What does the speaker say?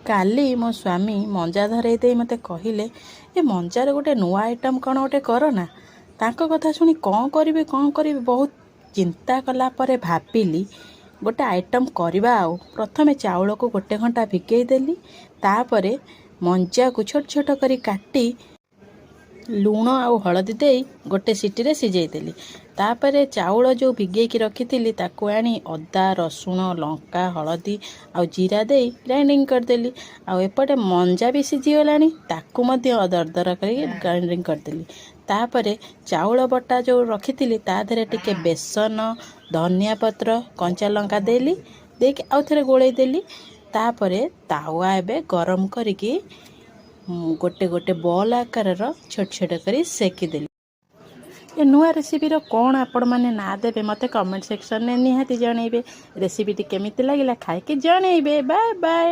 କାଲି ମୋ ସ୍ୱାମୀ ମଞ୍ଜା ଧରେଇ ଦେଇ ମୋତେ କହିଲେ, ଏ ମଞ୍ଜାରେ ଗୋଟେ ନୂଆ ଆଇଟମ୍ କ'ଣ ଗୋଟେ କର ନା। ତାଙ୍କ କଥା ଶୁଣି କ'ଣ କରିବି ବହୁତ ଚିନ୍ତା କଲା ପରେ ଭାବିଲି ଗୋଟେ ଆଇଟମ୍ କରିବା। ଆଉ ପ୍ରଥମେ ଚାଉଳକୁ 1 ଘଣ୍ଟା ଭିଗେଇ ଦେଲି, ତାପରେ ମଞ୍ଜାକୁ ଛୋଟ ଛୋଟ କରି କାଟି ଲୁଣ ଆଉ ହଳଦୀ ଦେଇ ଗୋଟେ ସିଟିରେ ସିଝେଇ ଦେଲି। ତାପରେ ଚାଉଳ ଯେଉଁ ଭିଗେଇକି ରଖିଥିଲି ତାକୁ ଆଣି ଅଦା, ରସୁଣ, ଲଙ୍କା, ହଳଦୀ ଆଉ ଜିରା ଦେଇ ଗ୍ରାଇଣ୍ଡିଙ୍ଗ କରିଦେଲି। ଆଉ ଏପଟେ ମଞ୍ଜା ବି ସିଝିଗଲାଣି, ତାକୁ ମଧ୍ୟ ଦରଦର କରିକି ଗ୍ରାଇଣ୍ଡିଙ୍ଗ କରିଦେଲି। ତାପରେ ଚାଉଳ ବଟା ଯେଉଁ ରଖିଥିଲି ତା ଦେହରେ ଟିକେ ବେସନ, ଧନିଆ ପତ୍ର, କଞ୍ଚା ଲଙ୍କା ଦେଇକି ଆଉ ଥରେ ଗୋଳେଇ ଦେଲି। ତାପରେ ତାୱା ଏବେ ଗରମ କରିକି ଗୋଟେ ଗୋଟେ ବଲ୍ ଆକାରର ଛୋଟ ଛୋଟ କରି ସେକିଦେଲି। ଏ ନୂଆ ରେସିପିର କ'ଣ ଆପଣମାନେ ନାଁ ଦେବେ ମୋତେ କମେଣ୍ଟ ସେକ୍ସନରେ ନିହାତି ଜଣାଇବେ। ରେସିପିଟି କେମିତି ଲାଗିଲା ଖାଇକି ଜଣାଇବେ। Bye bye.